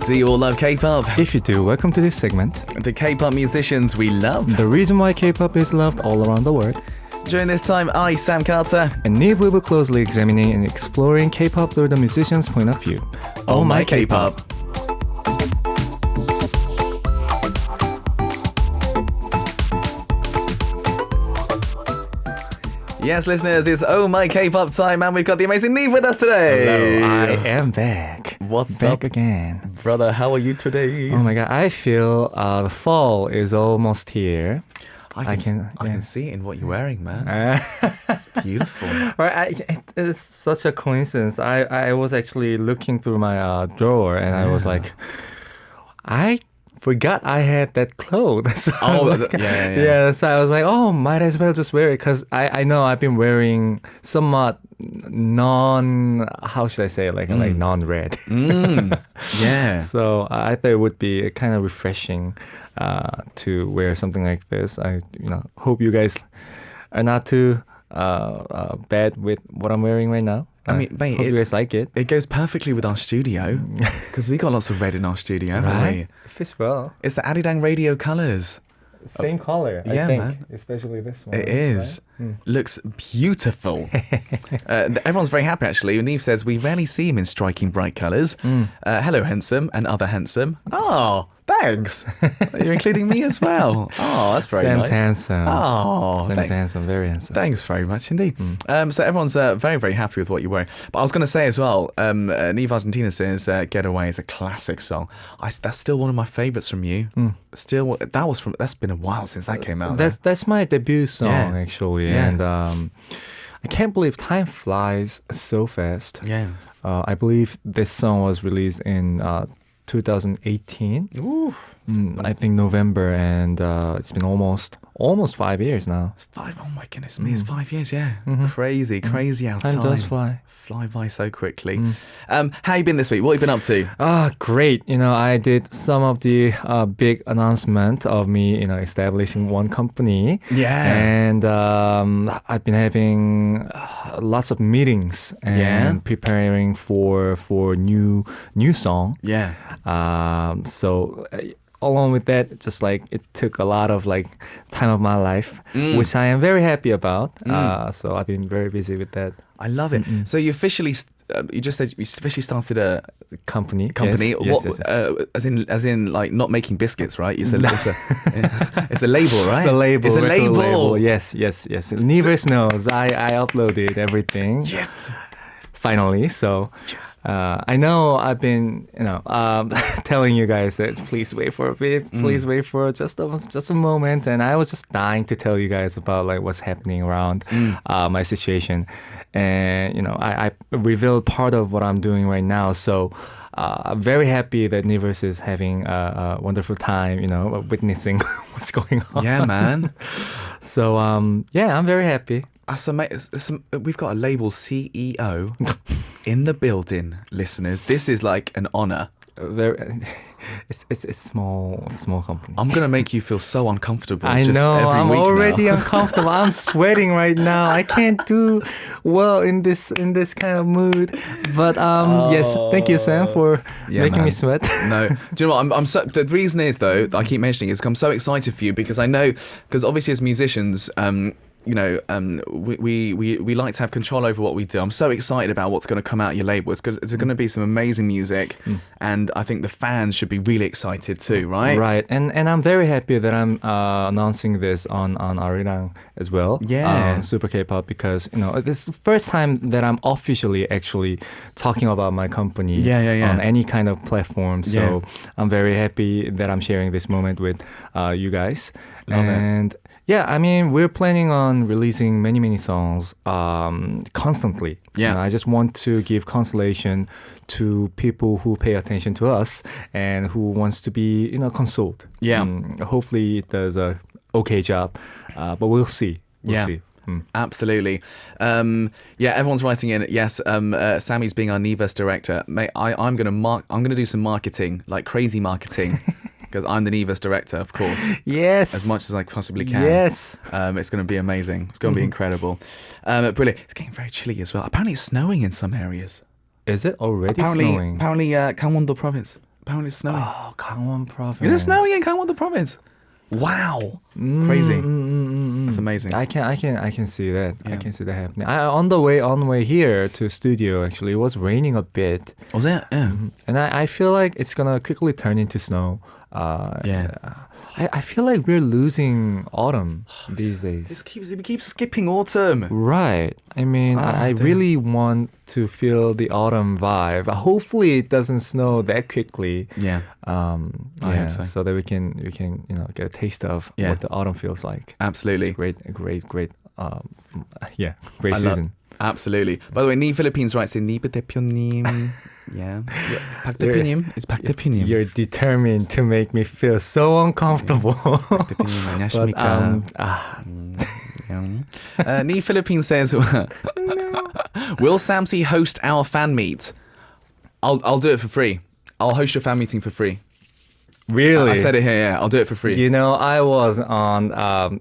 Do you all love K-pop? If you do, welcome to this segment. The K-pop musicians we love. The reason why K-pop is loved all around the world. During this time, I, Sam Carter, and Neve will be closely examining and exploring K-pop through the musician's point of view. Oh my K-pop. Yes, listeners, it's Oh My K-pop time, and we've got the amazing Neve with us today. Hello, I am back. What's back up? again. Brother, how are you today? Oh my god, I feel the fall is almost here. I can see it in what you're wearing, man. It's beautiful. It's such a coincidence. I was actually looking through my drawer and I was like, I forgot I had that clothes. So so I was like, oh, might as well just wear it because I know I've been wearing somewhat how should I say it? Like non-red. Yeah. So I thought it would be kind of refreshing to wear something like this. I hope you guys are not too bad with what I'm wearing right now. I mean, mate, hope you guys like it. It goes perfectly with our studio because we got lots of red in our studio, haven't we? It fits well. It's the Arirang radio colours. Same color, I think, man. Especially this one. It is. Right? Looks beautiful. Everyone's very happy, actually. Neve says, we rarely see him in striking bright colours. Hello, handsome, and other handsome. Oh, thanks. You're including me as well. Oh, that's very Sam's nice. handsome. Oh, Sam's handsome, very handsome. Thanks very much indeed. So everyone's very, very happy with what you're wearing. But I was going to say as well, Neve Argentina says Getaway is a classic song. That's still one of my favourites from you. Still, that's been a while since that came out. That's my debut song, actually. Yeah. And I can't believe time flies so fast. Yeah. I believe this song was released in 2018. Ooh. I think November, and it's been almost 5 years now. Oh my goodness me, it's 5 years, yeah. Crazy how time does fly by so quickly. How you been this week? What have you been up to? Great. I did some of the big announcement of me, establishing one company. Yeah. And I've been having lots of meetings and preparing for new song. Yeah. So along with that, just like it took a lot of time of my life, which I am very happy about. So I've been very busy with that. I love it. So you officially, you just said you officially started a company. Yes. As in like not making biscuits, right? It's a label, right? The label. It's a label. Yes. Never's knows. I uploaded everything. Yes. Finally, so I know I've been, telling you guys that please wait for a bit, please wait for just a moment, and I was just dying to tell you guys about what's happening around my situation, and I revealed part of what I'm doing right now, so. I'm very happy that Nivers is having a wonderful time, witnessing what's going on. Yeah, man. So, I'm very happy. We've got a label CEO in the building, listeners. This is like an honor. It's small company. I'm gonna make you feel so uncomfortable. I know. I'm already uncomfortable. I'm sweating right now. I can't do well in this kind of mood. But yes, thank you, Sam, for making me sweat. No, do you know what? I'm so. The reason is though, I keep mentioning is I'm so excited for you because I know because obviously as musicians. We like to have control over what we do. I'm so excited about what's going to come out your label. It's going to be some amazing music, and I think the fans should be really excited too, right? Right, and I'm very happy that I'm announcing this on Arirang as well. Yeah, Super K-pop because this is the first time that I'm officially actually talking about my company. On any kind of platform. So I'm very happy that I'm sharing this moment with you guys. Love it. Yeah, I mean, we're planning on releasing many songs constantly. Yeah. I just want to give consolation to people who pay attention to us and who wants to be, consoled. Yeah. Hopefully it does a okay job, but we'll see. We'll see. Absolutely. Everyone's writing in. Yes, Sammy's being our Neverse director. Mate, I'm gonna do some marketing, like crazy marketing. Because I'm the Neverse director, of course. Yes. As much as I possibly can. Yes. It's going to be amazing. It's going to be incredible. Brilliant. It's getting very chilly as well. Apparently it's snowing in some areas. Is it already snowing? Apparently, Gangwon-do province. Apparently it's snowing. Oh, Gangwon province. Is it snowing in Gangwon, the province? Wow. Crazy. That's amazing. I can see that. Yeah. I can see that happening. On the way here to studio, actually, it was raining a bit. Was it? Yeah. And I feel like it's gonna quickly turn into snow. I feel like we're losing autumn these days. We keep skipping autumn. Right. I mean, I damn. really want to feel the autumn vibe. Hopefully, it doesn't snow that quickly. Yeah. I hope so. that we can get a taste of what the autumn feels like. Absolutely. It's great great season. Absolutely. By the way, Ni Philippines writes in Niba 대표님. Yeah. 박 대표님. It's 박 대표님. You're determined to make me feel so uncomfortable. 대표님 안녕하십니까? Ni Philippines says, will Samsy host our fan meet? I'll do it for free. I'll host your fan meeting for free. Really? I said it here, yeah. I'll do it for free. You know, I was on the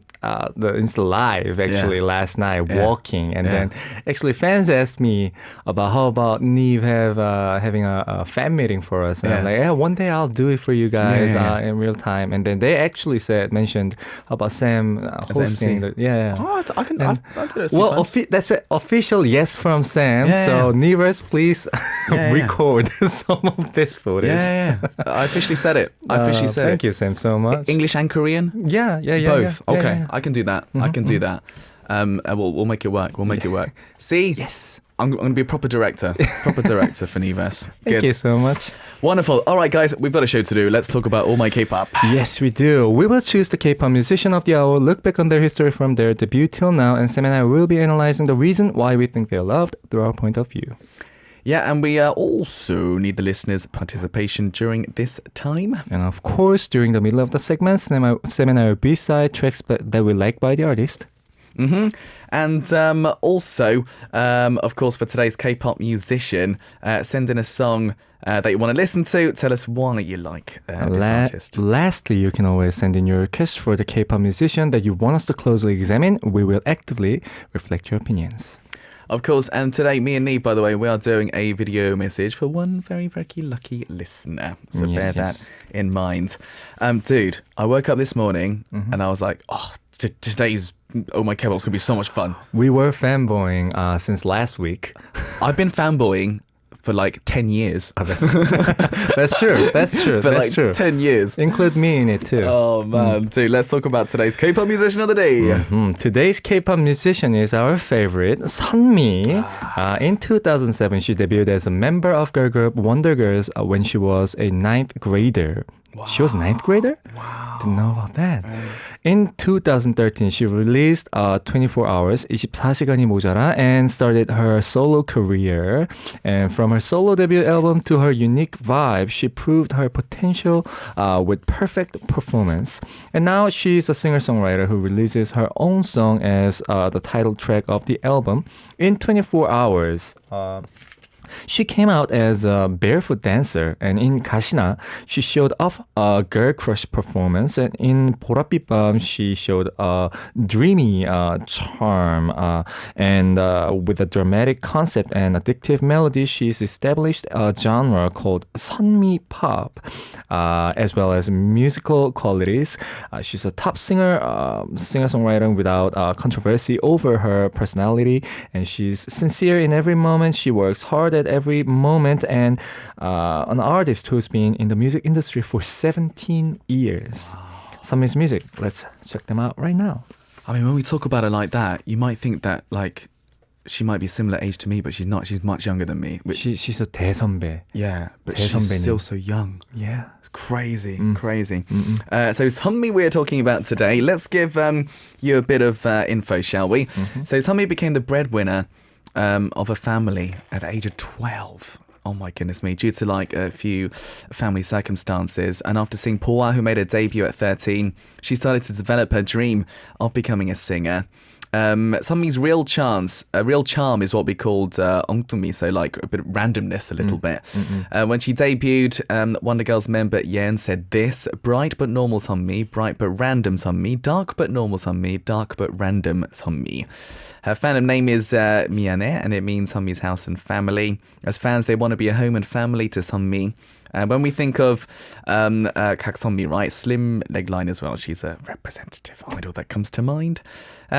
Insta Live actually last night walking, and then actually fans asked me about how about Neve having a fan meeting for us, and I'm like, yeah, one day I'll do it for you guys in real time. And then they actually mentioned how about Sam hosting. Oh, I can. I've done it a few Well, times. that's an official yes from Sam. Yeah, so Nevers, please record some of this footage. Yeah. I officially said it. Thank you, Sam, so much. English and Korean? Yeah. Both. Yeah, Okay, yeah. I can do that. I can do that. We'll make it work. We'll make it work. See? Yes. I'm going to be a proper director. Proper director for Neves. Thank you so much. Wonderful. All right, guys, we've got a show to do. Let's talk about All My K-pop. Yes, we do. We will choose the K-pop musician of the hour, look back on their history from their debut till now, and Sam and I will be analyzing the reason why we think they're loved through our point of view. Yeah, and we also need the listeners' participation during this time. And of course, during the middle of the segment, Sam and I will B-side tracks that we like by the artist. And also, of course, for today's K-pop musician, send in a song that you want to listen to. Tell us why you like this artist. Lastly, you can always send in your request for the K-pop musician that you want us to closely examine. We will actively reflect your opinions. Of course, and today, me and Neve, by the way, we are doing a video message for one very, very lucky listener. So bear that in mind. Dude, I woke up this morning and I was like, oh, today's Oh My K-pop's going to be so much fun. We were fanboying since last week. I've been fanboying for like 10 years. Oh, that's true. For like 10 years. Include me in it too. Oh man, dude, let's talk about today's K-pop musician of the day. Today's K-pop musician is our favorite, Sunmi. In 2007, she debuted as a member of girl group Wondergirls when she was a 9th grader. Wow. She was a 9th grader? Wow. Didn't know about that. In 2013, she released 24 Hours, 24시간이 모자라, and started her solo career. And from her solo debut album to her unique vibe, she proved her potential with perfect performance. And now she's a singer-songwriter who releases her own song as the title track of the album. In 24 Hours, she came out as a barefoot dancer, and in Gashina, she showed off a girl crush performance, and in 보라빛밤, she showed a dreamy charm, and with a dramatic concept and addictive melody, she's established a genre called Sunmi Pop, as well as musical qualities. She's a top singer-songwriter without controversy over her personality, and she's sincere in every moment. She works hard at every moment, and an artist who's been in the music industry for 17 years. Sunmi's music. Let's check them out right now. I mean, when we talk about her like that, you might think that like she might be similar age to me, but she's not. She's much younger than me. She's a 대선배. Yeah, but she's still so young. Yeah. It's crazy, crazy. So Sunmi we're talking about today. Let's give you a bit of info, shall we? So Sunmi became the breadwinner of a family at the age of 12. Oh my goodness me, due to like a few family circumstances. And after seeing Poa, who made her debut at 13, she started to develop her dream of becoming a singer. Sunmi's real charm is what we called 엉뚱미, so like a bit of randomness a little bit. When she debuted, Wonder Girls member Yen said this: bright but normal Sunmi, bright but random Sunmi, dark but normal Sunmi, dark but random Sunmi. Her fandom name is 미안해, and it means Sunmi's house and family. As fans, they want to be a home and family to Sunmi. When we think of Kak Sunmi, right, slim neckline as well, she's a representative idol that comes to mind.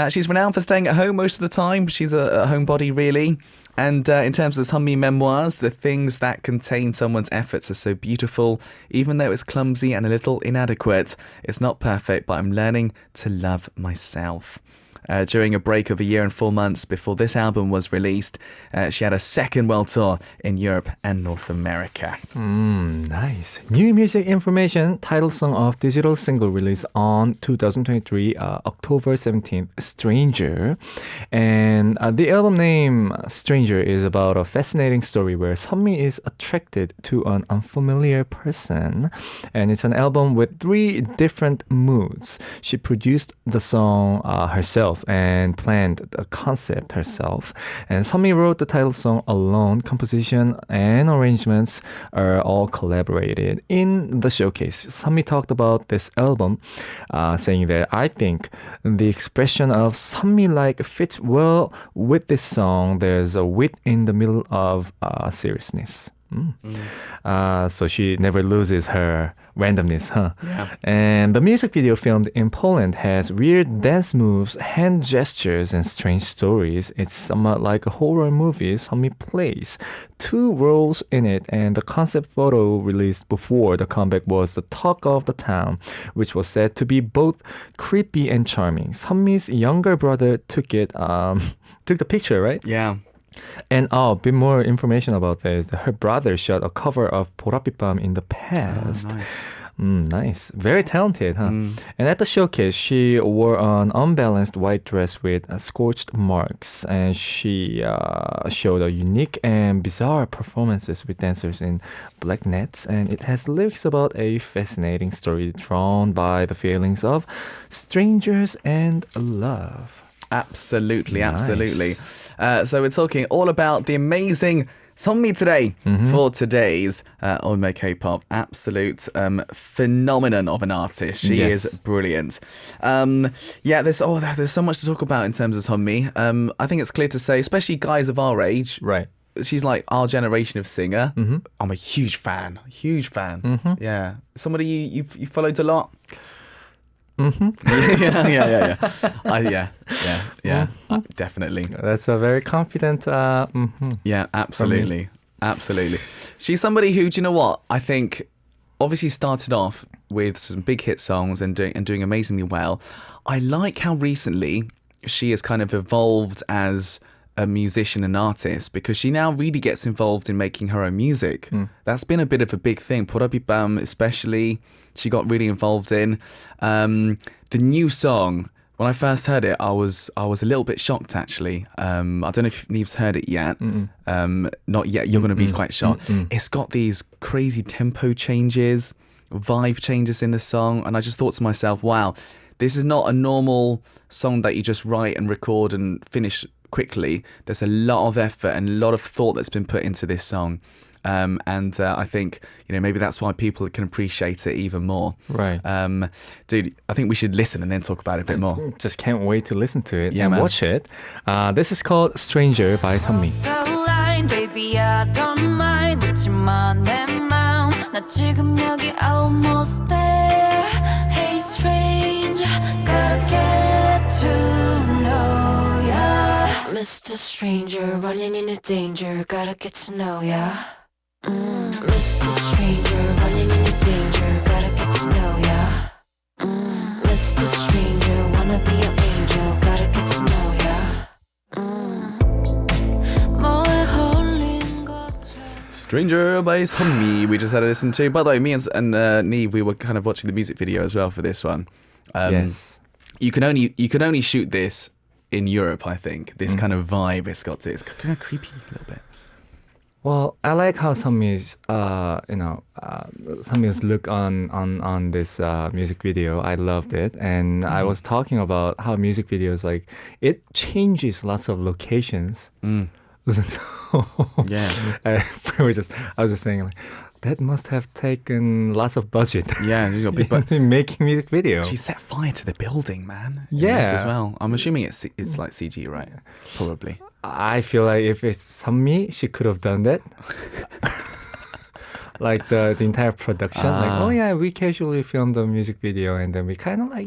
She's renowned for staying at home most of the time. She's a homebody, really. And in terms of Sunmi memoirs, the things that contain someone's efforts are so beautiful, even though it's clumsy and a little inadequate. It's not perfect, but I'm learning to love myself. During a break of a year and 4 months before this album was released, she had a second world tour in Europe and North America. Nice. New music information, title song of digital single release on 2023, October 17th, Stranger. And the album name, Stranger, is about a fascinating story where Sunmi is attracted to an unfamiliar person. And it's an album with 3 different moods. She produced the song herself and planned the concept herself. And Sunmi wrote the title song alone. Composition and arrangements are all collaborated. In the showcase, Sunmi talked about this album, saying that I think the expression of Sunmi-like fits well with this song. There's a wit in the middle of seriousness. So she never loses her randomness, huh? Yeah. And the music video filmed in Poland has weird dance moves, hand gestures, and strange stories. It's somewhat like a horror movie. Sunmi plays 2 roles in it, and the concept photo released before the comeback was the talk of the town, which was said to be both creepy and charming. Sunmi's younger brother took the picture, right? Yeah. And a bit more information about this. Her brother shot a cover of 보라빛밤 in the past. Oh, nice. Nice. Very talented, huh? And at the showcase, she wore an unbalanced white dress with scorched marks. And she showed a unique and bizarre performances with dancers in black nets. And it has lyrics about a fascinating story drawn by the feelings of strangers and love. Absolutely, Nice. absolutely. So we're talking all about the amazing Sunmi today for today's Onme K-pop. Absolute phenomenon of an artist. She Yes. is brilliant. There's so much to talk about in terms of Sunmi. I think it's clear to say, especially guys of our age, Right. she's like our generation of singer. I'm a huge fan. Yeah. Somebody you followed a lot? Yeah. Definitely. That's a very confident. Yeah, absolutely. She's somebody who, do you know what? I think obviously started off with some big hit songs and doing amazingly well. I like how recently she has kind of evolved as a musician and artist, because she now really gets involved in making her own music. That's been a bit of a big thing. pporappippam especially, she got really involved in. The new song, when I first heard it, I was a little bit shocked actually. I don't know if Neve's heard it yet. Not yet. You're going to be quite shocked. It's got these crazy tempo changes, vibe changes in the song, and I just thought to myself, wow, this is not a normal song that you just write and record and finish quickly. There's a lot of effort and a lot of thought that's been put into this song. I think, maybe that's why people can appreciate it even more. Right. Dude, I think we should listen and then talk about it a bit more. Just can't wait to listen to it Yeah, and man. watch it. This is called Stranger by Sunmi. Baby, I don't mind. 묻지마 내 마음. 나 지금 여기 almost there. Hey stranger, gotta get to know ya. Mr. Stranger, running into danger. Gotta get to know ya. Mr. Stranger, running into danger. Gotta get to know ya. Mr. Stranger, wanna be your angel. Gotta get to know ya. 뭐에 홀린 것처럼. Stranger by Sunmi, we just had to listen to. By the way, me and Neve, we were kind of watching the music video as well for this one. Yes. You can only shoot this in Europe, I think. This kind of vibe it's got to it. It's kind of creepy a little bit. Well, I like how Sunmi's, Sunmi's look on this music video. I loved it, and I was talking about how music videos, like, it changes lots of locations. So, Yeah. I was just saying, like, that must have taken lots of budget. Yeah, you got big in making music video. She set fire to the building, man. in Yeah. this as well. I'm assuming it's like CG, right? Probably. I feel like if it's Sunmi, she could have done that. like the entire production. Like, oh yeah, we casually filmed the music video and then we kind of like,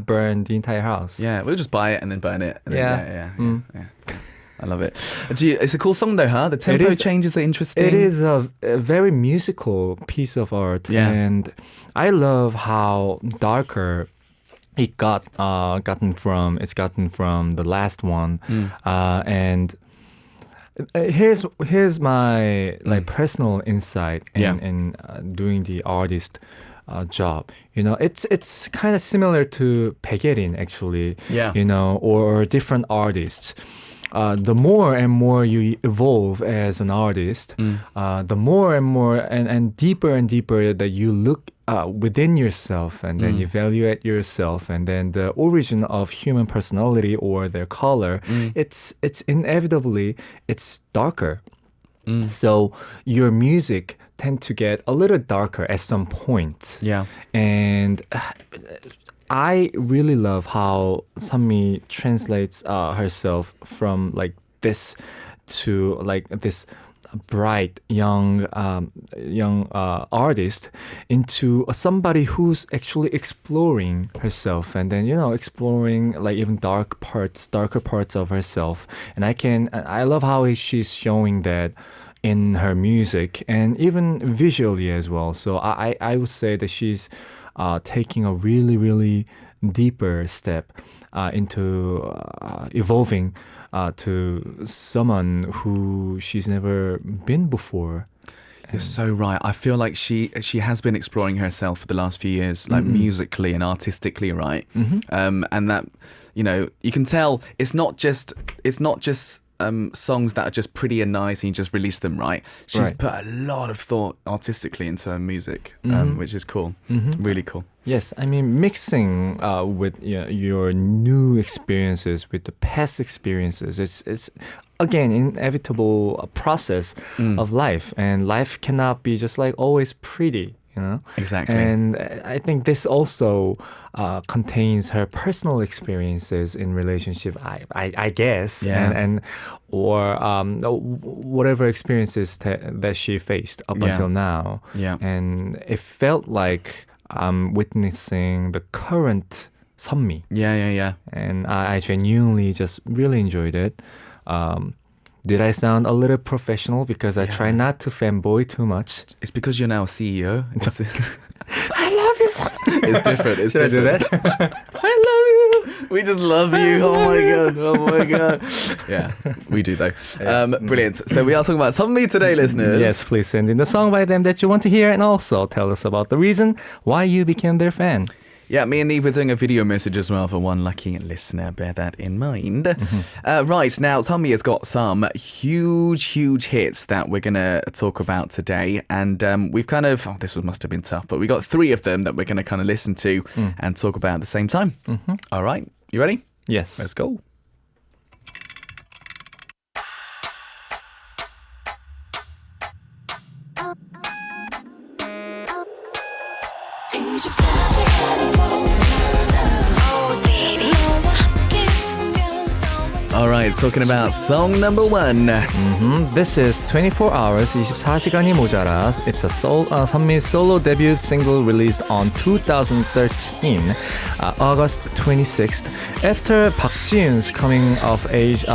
burn the entire house. Yeah, we'll just buy it and then burn it. And Yeah. then, yeah. I love it. It's a cool song though, huh? The tempo changes are interesting. It is a very musical piece of art, and I love how darker it gotten from the last one, and here's my like personal insight in doing the artist job. It's kind of similar to Baegerin actually. Or different artists. The more and more you evolve as an artist, the more and more and deeper that you look within yourself, and then you evaluate yourself, and then the origin of human personality or their color, it's inevitably it's darker. So your music tend to get a little darker at some point. And I really love how Sunmi translates herself from like this to like this bright young artist into somebody who's actually exploring herself, and then exploring like even darker parts of herself. And I love how she's showing that in her music and even visually as well. So I would say that she's taking a really, really deeper step into evolving to someone who she's never been before. You're so right. I feel like she has been exploring herself for the last few years, like musically and artistically, right? And that you can tell it's not just songs that are just pretty and nice and you just release them, right? She's put a lot of thought artistically into her music, which is cool. Really cool. Yes, I mean mixing with your new experiences with the past experiences. It's again inevitable process of life, and life cannot be just like always pretty. Exactly. And I think this also contains her personal experiences in relationship, I guess, or whatever experiences that she faced up until now. And it felt like I'm witnessing the current Sunmi. And I genuinely just really enjoyed it. Did I sound a little professional? Because I try not to fanboy too much. It's because you're now a CEO. I love you so much. It's different. It's Should different. I do that? I love you. We just love you. Oh my god. Yeah, we do though. Brilliant. So we are talking about Sunmi today, listeners. Yes, please send in the song by them that you want to hear, and also tell us about the reason why you became their fan. Yeah, me and Neve were doing a video message as well for one lucky listener. Bear that in mind. Right, now Sunmi has got some huge hits that we're going to talk about today. And we've kind of, this must have been tough, but we got 3 of them that we're going to kind of listen to and talk about at the same time. All right, you ready? Yes. Let's go. Alright, talking about song number 1. This is 24 Hours, 24시간이 모자라. It's a Sunmi's solo debut single released on 2013, August 26th. After Park Ji-yoon's coming of age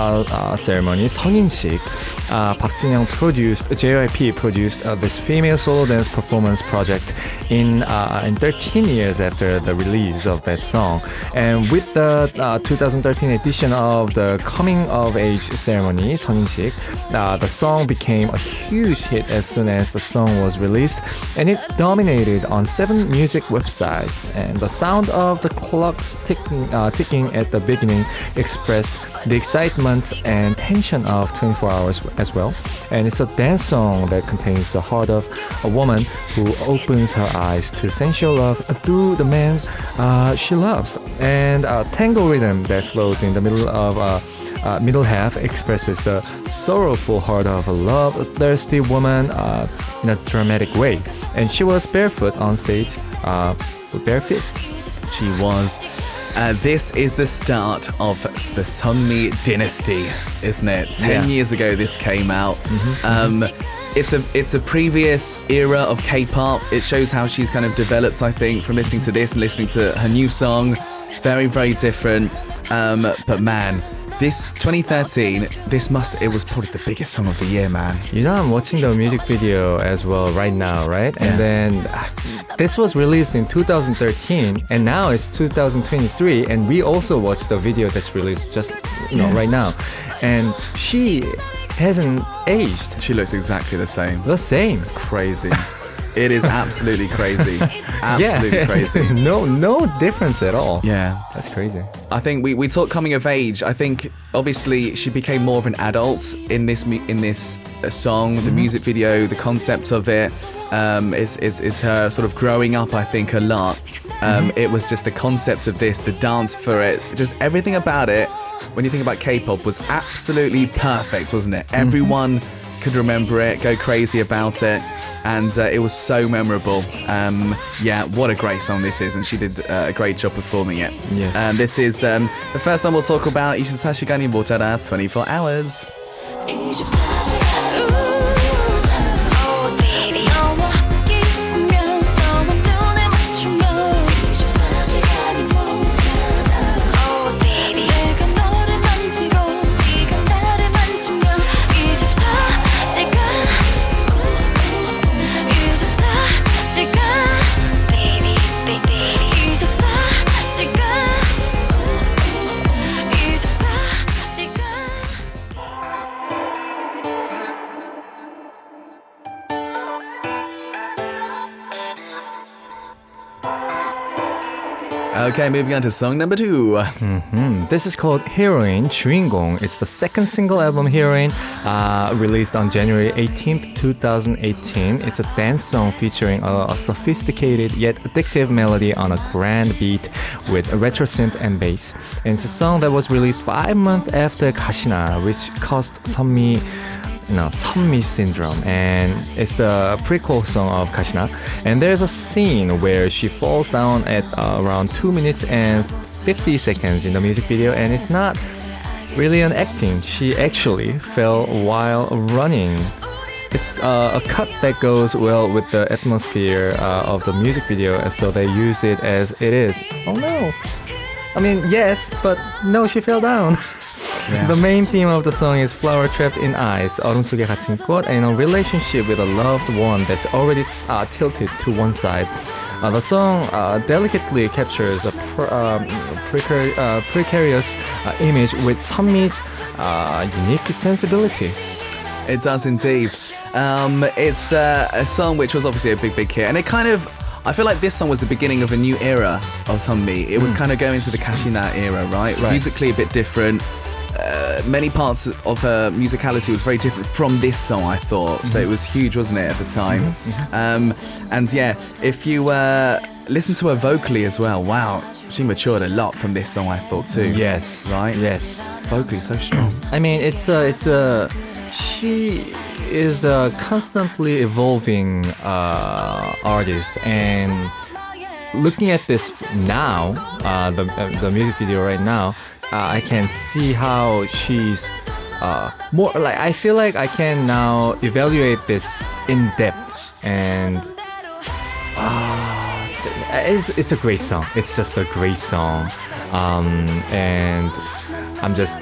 ceremony, 성인식, Park Jin-young JYP produced this female solo dance performance project in 13 years after the release of that song. And with the 2013 edition of the coming of age ceremony, 성인식, the song became a huge hit as soon as the song was released, and it dominated on 7 music websites. And the sound of the clocks ticking at the beginning expressed the excitement and tension of 24 Hours as well. And it's a dance song that contains the heart of a woman who opens her eyes to sensual love through the man she loves. And a tango rhythm that flows in the middle half expresses the sorrowful heart of a love-thirsty woman in a dramatic way. And she was barefoot on stage. Barefoot? She was. This is the start of the Sunmi dynasty, isn't it? 10 years ago this came out. it's a previous era of K-pop. It shows how she's kind of developed, I think, from listening to this and listening to her new song. Very, very different. But man, this 2013, it was probably the biggest song of the year, man. You know, I'm watching the music video as well right now, right? Yeah. And then this was released in 2013, and now it's 2023, and we also watched the video that's released just right now, and she hasn't aged. She looks exactly the same. The same. It's crazy. It is absolutely crazy. Absolutely crazy. No difference at all. Yeah. That's crazy. I think we talk coming of age. I think obviously she became more of an adult in this song. The music video, the concept of it is her sort of growing up. I think a lot. It was just the concept of this, the dance for it, just everything about it. When you think about K-pop, was absolutely perfect, wasn't it? Everyone could remember it, go crazy about it, and it was so memorable. Yeah, what a great song this is, and she did a great job performing it. Yes. This is the first song we'll talk about. 24시간이 모자라 24 hours. Okay, moving on to song number 2. This is called Heroine, 주인공. It's the second single album, Heroine, released on January 18th, 2018. It's a dance song featuring a sophisticated yet addictive melody on a grand beat with retro synth and bass. And it's a song that was released 5 months after Gashina, which caused Sunmi syndrome, and it's the prequel song of Gashina. And there's a scene where she falls down at around 2 minutes and 50 seconds in the music video, and it's not really an acting. She actually fell while running. It's a cut that goes well with the atmosphere of the music video, so they use it as it is. Oh no! I mean, yes, but no, she fell down. Yeah. The main theme of the song is flower trapped in ice, 얼음 속에 갇힌 꽃, and a relationship with a loved one that's already tilted to one side. The song delicately captures a precarious image with Sunmi's unique sensibility. It does indeed. It's a song which was obviously a big hit, and it kind of, I feel like this song was the beginning of a new era of Sunmi. It was kind of going to the Gashina era, right? Musically a bit different. Many parts of her musicality was very different from this song, I thought. So it was huge, wasn't it, at the time? And yeah, if you listen to her vocally as well, wow, she matured a lot from this song, I thought too. Yes. Right? Yes. Vocally so strong. I mean, she is a constantly evolving artist, and looking at this now, the music video right now, I can see how she's more like, I feel like I can now evaluate this in depth, and it's a great song. It's just a great song, and I'm just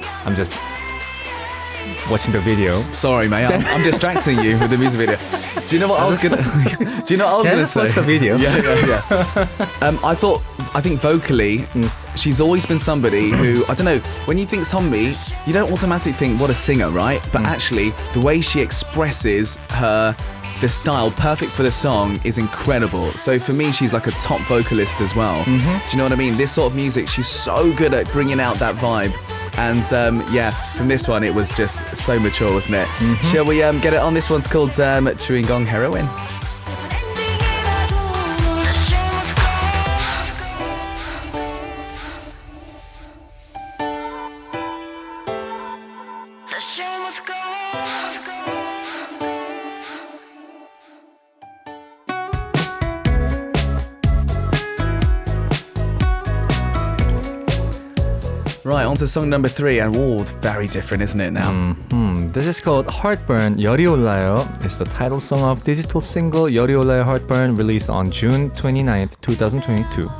watching the video. Sorry, mate. I'm distracting you with the music video. Do you know what I was gonna? Do you know what I was Can I gonna just say? watch the video? Yeah. I think vocally, she's always been somebody who, I don't know, when you think Sunmi, you don't automatically think what a singer, right? But actually, the way she expresses the style perfect for the song is incredible. So for me, she's like a top vocalist as well. Do you know what I mean? This sort of music, she's so good at bringing out that vibe. And yeah, from this one, it was just so mature, wasn't it? Shall we get it on? This one's called 주인공 Heroine. Right, on to song number 3, and very different, isn't it now? This is called Heartburn, 열이 올라요. It's the title song of digital single 열이 올라요 Heartburn, released on June 29th, 2022.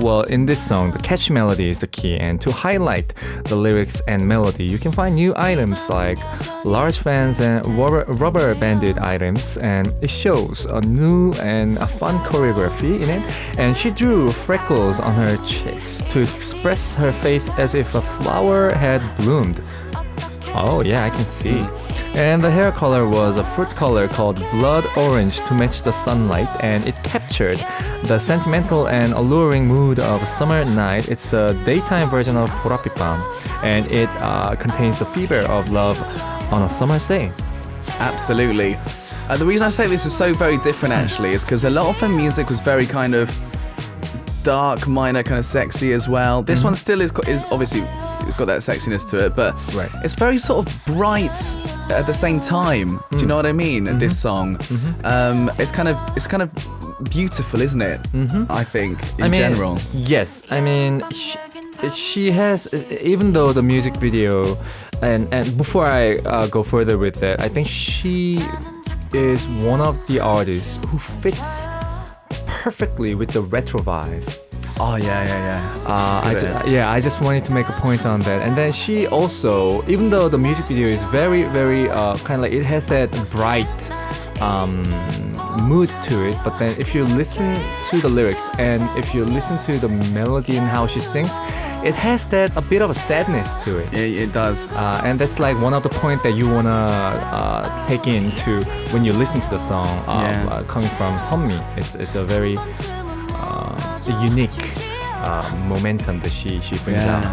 Well, in this song, the catchy melody is the key, and to highlight the lyrics and melody, you can find new items like large fans and rubber banded items, and it shows a new and a fun choreography in it. And she drew freckles on her cheeks to express her face as if a flower had bloomed. Oh yeah, I can see. And the hair color was a fruit color called blood orange to match the sunlight, and it captured the sentimental and alluring mood of a summer night. It's the daytime version of 보라빛밤, and it contains the fever of love on a summer's day. Absolutely. The reason I say this is so very different actually is because a lot of her music was very kind of dark, minor, kind of sexy as well. This one still is obviously it's got that sexiness to it, but Right. it's very sort of bright at the same time. Do you know what I mean? This song, it's kind of beautiful, isn't it? I think in general. Yes, I mean she has, even though the music video, and before I go further with that, I think she is one of the artists who fits perfectly with the retro vibe. Oh yeah. I just wanted to make a point on that. And then she also, even though the music video is very, very kind of like, it has that bright mood to it, but then if you listen to the lyrics and if you listen to the melody and how she sings, it has that a bit of a sadness to it. It does. And that's like one of the points that you wanna take into when you listen to the song coming from Sunmi. It's a very unique momentum that she brings out.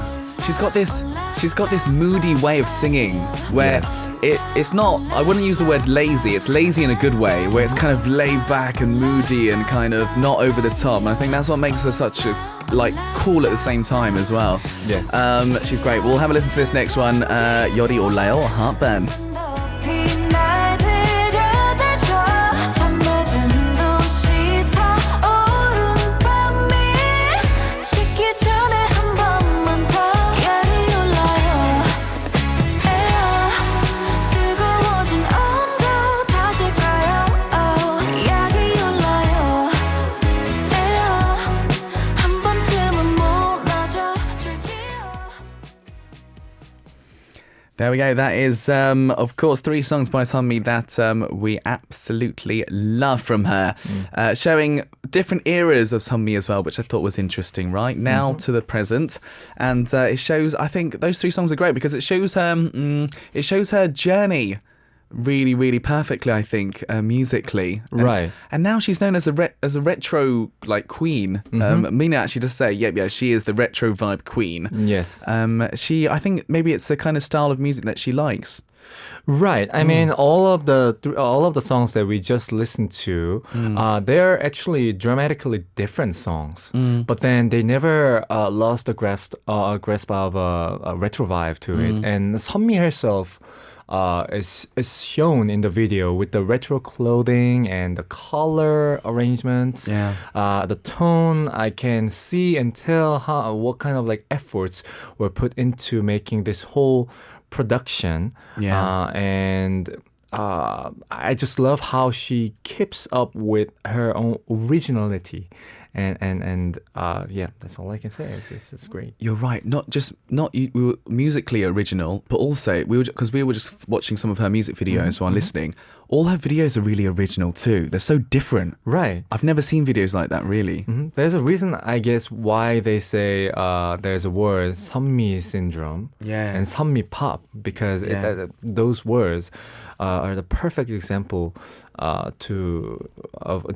She's got this moody way of singing where it's not, I wouldn't use the word lazy, it's lazy in a good way, where it's kind of laid back and moody and kind of not over the top. And I think that's what makes her such a cool at the same time as well. Yes. She's great. We'll have a listen to this next one. 열이 올라요, Heartburn. There we go. That is, of course, 3 songs by Sunmi that we absolutely love from her. Showing different eras of Sunmi as well, which I thought was interesting, right? Now to the present. And it shows, I think those 3 songs are great because it shows her journey really, really perfectly, I think, musically. Right. And now she's known as a retro queen. Mina actually does say, yeah, she is the retro vibe queen. Yes. I think maybe it's a kind of style of music that she likes. Right. I mean, all of the songs that we just listened to, they're actually dramatically different songs. But then they never lost the grasp of a retro vibe to it. And Sunmi herself is shown in the video with the retro clothing and the color arrangements. The tone, I can see and tell what kind of efforts were put into making this whole production. And I just love how she keeps up with her own originality. And that's all I can say. It's great. You're right. We were musically original, but also we were just watching some of her music videos while listening. All her videos are really original too. They're so different. Right. I've never seen videos like that really. There's a reason, I guess, why they say there's a word Sunmi syndrome and Sunmi Pop, because those words are the perfect example of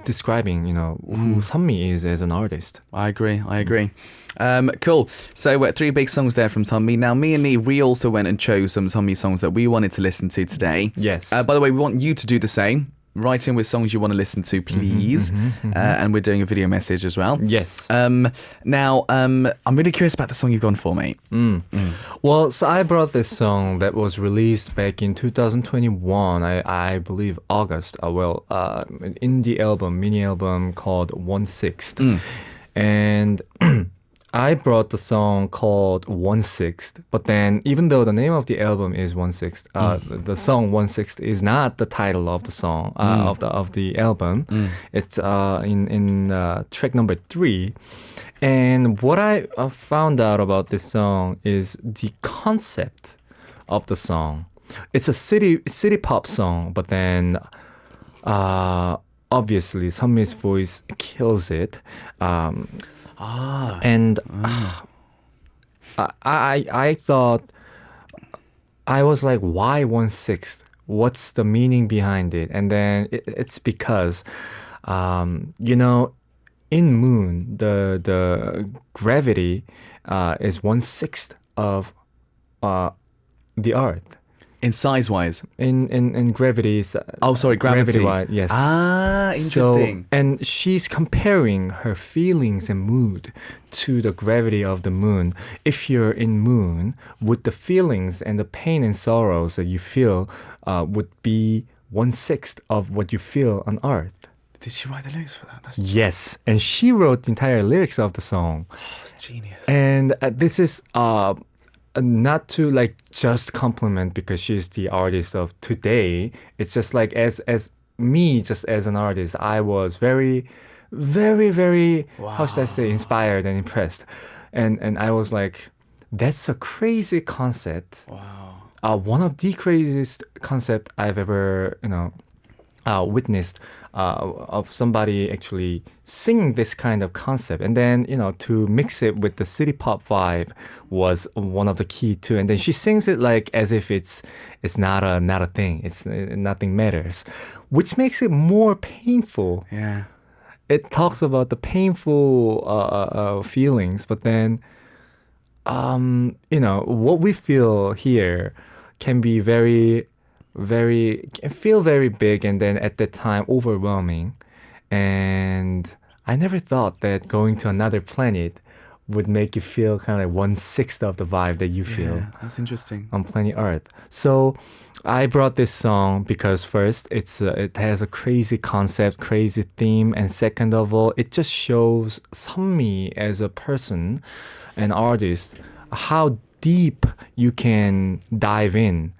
describing who Sunmi is as an artist. I agree. Cool. So 3 big songs there from Sunmi. Now me and Neve, we also went and chose some Sunmi songs that we wanted to listen to today. Yes. By the way, we want you to do the same. Write in with songs you want to listen to, please. And we're doing a video message as well. Yes. Now, I'm really curious about the song you've gone for, mate. Well, so I brought this song that was released back in 2021, I believe August. In the mini album called 1/6. And I brought the song called 1/6, but then even though the name of the album is 1/6, the song 1/6 is not the title of the song of the album. It's in track number 3. And what I found out about this song is the concept of the song. It's a city pop song, but then obviously Sunmi's voice kills it. And I thought, I was like, why 1/6? What's the meaning behind it? And then it's because, in moon, the gravity is 1/6 of the Earth. In size-wise? In gravity. Oh, sorry, gravity. Gravity-wise, yes. Ah, interesting. So, and she's comparing her feelings and mood to the gravity of the moon. If you're in moon, would the feelings and the pain and sorrows that you feel would be 1/6 of what you feel on Earth? Did she write the lyrics for that? That's Yes, and she wrote the entire lyrics of the song. It's genius. And this is not to like just compliment because she's the artist of today. It's just like as me, just as an artist, I was very, very, very, how should I say, inspired and impressed. And I was like, that's a crazy concept. Wow. One of the craziest concept I've ever, witnessed of somebody actually singing this kind of concept, and then to mix it with the city pop vibe was one of the key too. And then she sings it like as if it's not a thing. It's nothing matters, which makes it more painful. Yeah. It talks about the painful feelings, but then what we feel here can be feel very big, and then at that time overwhelming. And I never thought that going to another planet would make you feel kind of like 1/6 of the vibe that you feel. Yeah, that's interesting. On planet Earth. So I brought this song because first it has a crazy concept, crazy theme, and second of all, it just shows Sunmi as a person, an artist, how deep you can dive in.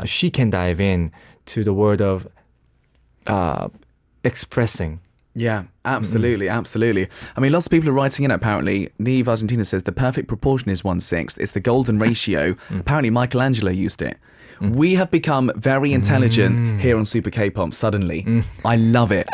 She can dive in to the word of expressing. Yeah, absolutely, absolutely. I mean, lots of people are writing in apparently. Neve Argentina says the perfect proportion is 1/6. It's the golden ratio. Apparently Michelangelo used it. We have become very intelligent here on Super K-Pop suddenly. I love it.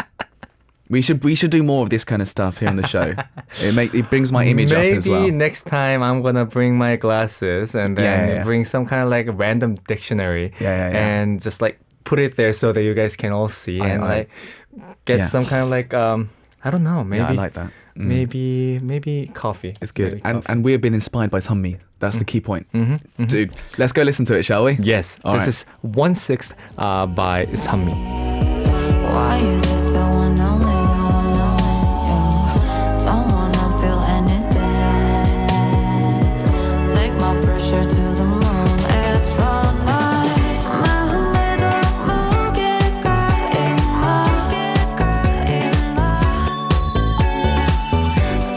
We should do more of this kind of stuff here on the show. It brings my image up as well. Maybe next time I'm gonna bring my glasses and then Yeah. bring some kind of like random dictionary and just like put it there so that you guys can all see and like get some kind of like I don't know, maybe I like that. Maybe coffee. It's good. Maybe coffee. And we have been inspired by Sunmi. That's the key point. Dude, let's go listen to it, shall we? Yes, All this right. is 1/6 by Sunmi. Why is it so unknown? Don't wanna feel anything. Take my pressure to the moon. It's from night. 마음에도 무게가 있나?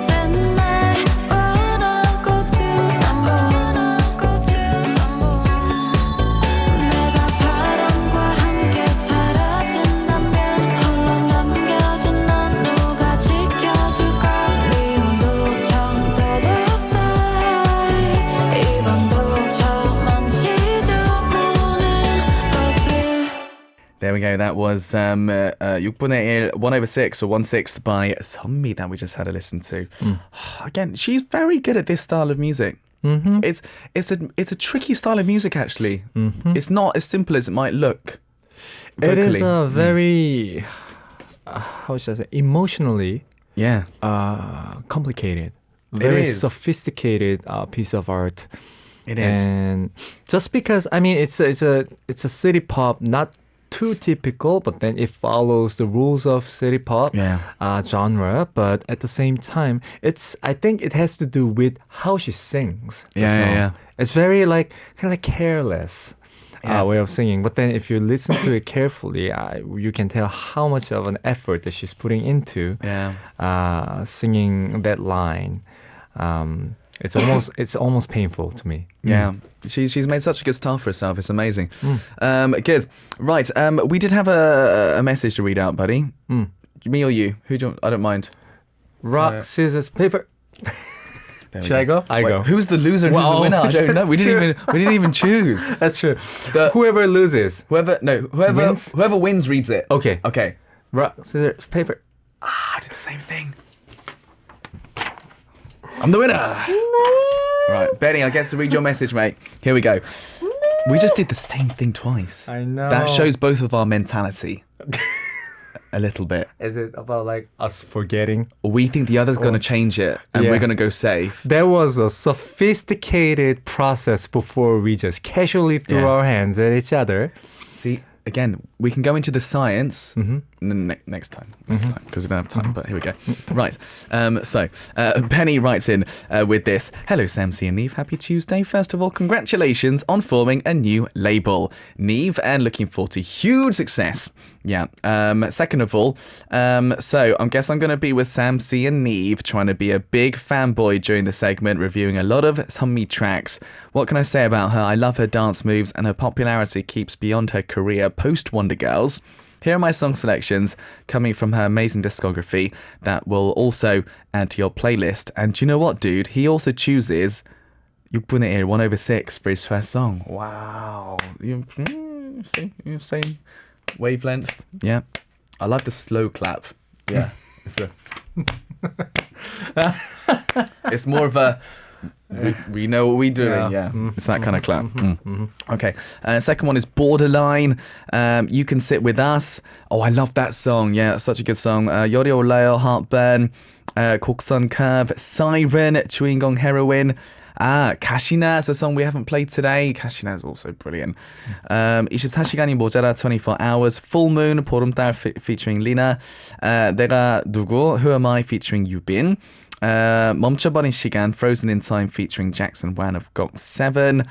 Then I wanna go to the moon. 내가 바람과 함께 사라진다면 홀로 남겨진 넌 누가 지켜줄까? 미움도 정도도 없다. 이 밤도 저만 지저분한 것을. There we go. That was 6분의 1, 1/6 or 1/6 by Sunmi that we just had a listen to. Again, she's very good at this style of music. It's a tricky style of music actually. It's not as simple as it might look. It is vocally. a very how should I say, emotionally Yeah. complicated, very is. sophisticated piece of art. It is. And just because I mean it's a city pop, not too typical, but then it follows the rules of city pop genre. But at the same time, I think it has to do with how she sings. the Yeah, yeah, song. yeah. It's very like kind of like careless. Way of singing, but then if you listen to it carefully, you can tell how much of an effort that she's putting into singing that line. it's almost painful to me. Yeah, she's made such a good star for herself. It's amazing. Good. Right. We did have a message to read out, buddy. Me or you? Who do you want? I don't mind. Rock, scissors, paper. There we Should I go? I Wait, go. Who's the loser and who's the winner? I don't know. We didn't even choose. That's true. The- Whoever loses. Whoever wins reads it. Okay. Okay. Rock, scissors, paper. I did the same thing. I'm the winner. Right, Benny, I get to read your message, mate. Here we go. We just did the same thing twice. I know. That shows both of our mentality. A little bit. Is it about like us forgetting? We think the other's going to change it and Yeah. we're going to go safe. There was a sophisticated process before we just casually threw Yeah. our hands at each other. See, again, we can go into the science next time, because we don't have time, but here we go. Right, so Penny writes in with this. Hello, Sam, C and Neve. Happy Tuesday. First of all, congratulations on forming a new label, Neve, and looking forward to huge success. Yeah. Second of all, so I guess I'm going to be with Sam, C and Neve, trying to be a big fanboy during the segment, reviewing a lot of Sunmi tracks. What can I say about her? I love her dance moves, and her popularity keeps beyond her career post Wonder Girls. Here are my song selections coming from her amazing discography that will also add to your playlist. And do you know what, dude? He also chooses 6분의 1, 1/6 for his first song. Wow. Same wavelength. Yeah. I like the slow clap. Yeah. It's more of a... We know what we're doing, yeah. It's that kind of clap. Okay. Second one is Borderline. You Can Sit With Us. Oh, I love that song. Yeah, such a good song. Yori Oleo, Heartburn. 곡선 Curve. Siren, 주인공 Heroine. Gashina is a song we haven't played today. Gashina is also brilliant. 24시간이 모자라 24 Hours. Full Moon, 보름달 featuring Lina. 내가 누구, Who Am I featuring Yubin. 멈춰버린 시간, Frozen in Time featuring Jackson Wang of GOT7.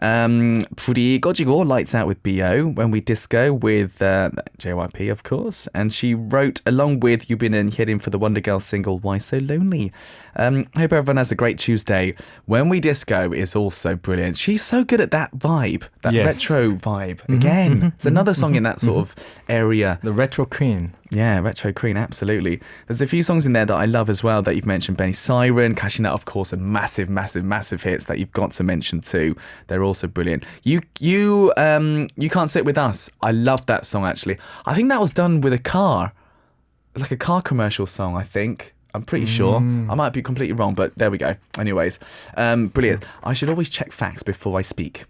불이 꺼지고, Lights Out with B.O. When We Disco with JYP, of course. And she wrote along with Yubin and Hyerin for the Wonder Girls single Why So Lonely. Hope everyone has a great Tuesday. When We Disco is also brilliant. She's so good at that vibe, that retro vibe. Again, it's another song in that sort of area. The retro queen. Yeah, Retro Queen, absolutely. There's a few songs in there that I love as well that you've mentioned, Benny. Siren, Gashina, of course, are massive hits that you've got to mention too. They're also brilliant. You Can't Sit With Us. I love that song, actually. I think that was done with a car. Like a car commercial song, I think. I'm pretty sure. I might be completely wrong, but there we go. Anyways, brilliant. I should always check facts before I speak.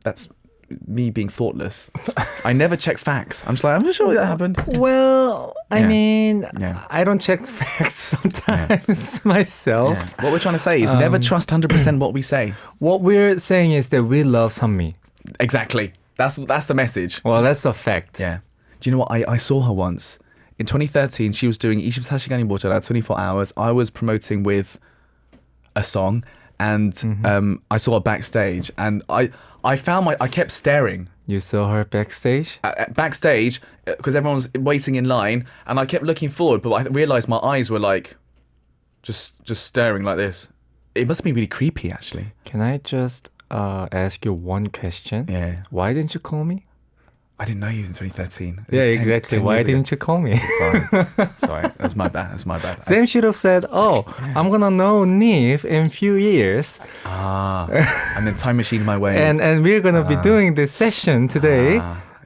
That's me being thoughtless. I never check facts. I'm just like, I'm not sure that happened. Well, I mean, Yeah. I don't check facts sometimes myself. Yeah. What we're trying to say is never trust 100% what we say. What we're saying is that we love Sunmi. Exactly. That's the message. Well, that's a fact. Yeah. Do you know what? I saw her once. In 2013, she was doing 24시간이 모자라 24 Hours. I was promoting with a song, and I saw her backstage, and I kept staring. You saw her backstage? Backstage, because everyone was waiting in line, and I kept looking forward, but I realised my eyes were like, just staring like this. It must be really creepy, actually. Can I just ask you one question? Yeah. Why didn't you call me? I didn't know you in 2013. Yeah, exactly. Why didn't you call me? Sorry. That's my bad. Sam should have said, I'm going to know Neve in a few years. And then time machine my way. And we're going to be doing this session today,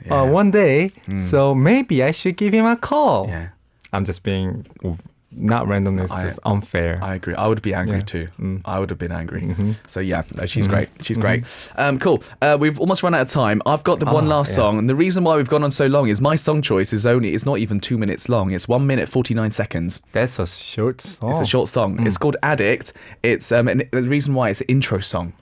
one day. So maybe I should give him a call. Yeah. I'm just being not randomness, just unfair. I agree. I would be angry too. I would have been angry. So yeah, no, she's great. She's great. Cool. We've almost run out of time. I've got the one last song, and the reason why we've gone on so long is my song choice is it's not even 2 minutes long. It's 1 minute 49 seconds. That's a short song. It's a short song. It's called Addict. It's and the reason why it's an intro song.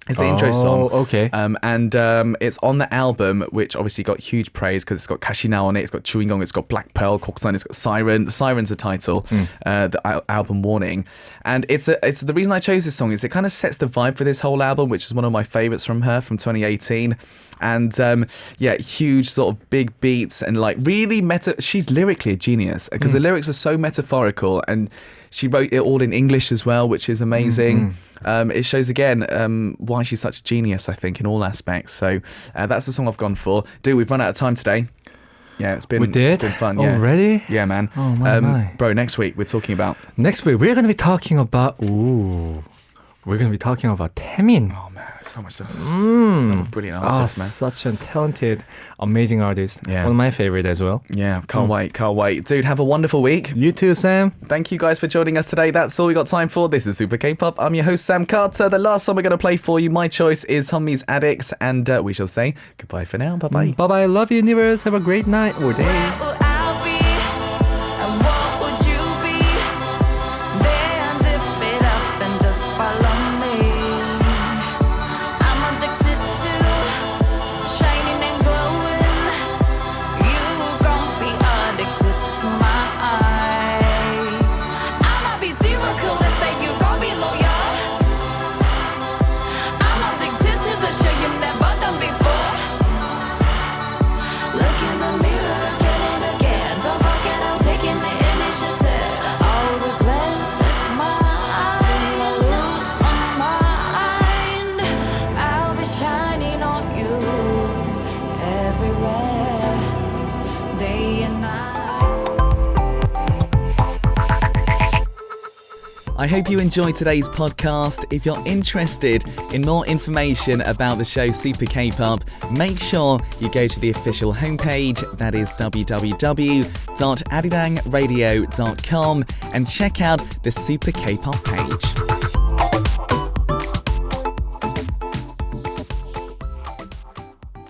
It's the intro song. Okay. And it's on the album, which obviously got huge praise because it's got Gashina on it, it's got 주인공, it's got Black Pearl, 곡선, it's got Siren. Siren's the title, the album Warning. And it's the reason I chose this song is it kind of sets the vibe for this whole album, which is one of my favorites from her from 2018. And huge sort of big beats and like really she's lyrically a genius because the lyrics are so metaphorical and She wrote it all in English as well, which is amazing. It shows again why she's such a genius, I think, in all aspects. So that's the song I've gone for. Dude, we've run out of time today. Yeah, it's been fun. Yeah. Already? Yeah, man. Oh my. Bro, next week we're talking about. Next week we're going to be talking about Taemin. Oh man, so much stuff. Brilliant artist, man. Such a talented, amazing artist. Yeah. One of my favorite as well. Yeah, can't wait. Dude, have a wonderful week. You too, Sam. Thank you guys for joining us today. That's all we got time for. This is Super K-Pop. I'm your host, Sam Carter. The last song we're going to play for you, my choice is Sunmi's Addict. And we shall say goodbye for now. Bye-bye. Bye-bye. Love you, universe. Have a great night or day. What would I be? And what would you be? Then zip it up and just follow me. I'm addicted to shining and glowing. You gon' be addicted to my eyes. I'ma be zero cool and say you gon' be loyal. I'm addicted to the show you've never done before. Look in the mirror again and again. Don't forget I'm taking the initiative. All the glances mine till I lose my mind. I'll be shining on you everywhere, day and night. I hope you enjoyed today's podcast. If you're interested in more information about the show Super K-Pop, make sure you go to the official homepage, that is www.arirangradio.com, and check out the Super K-Pop page.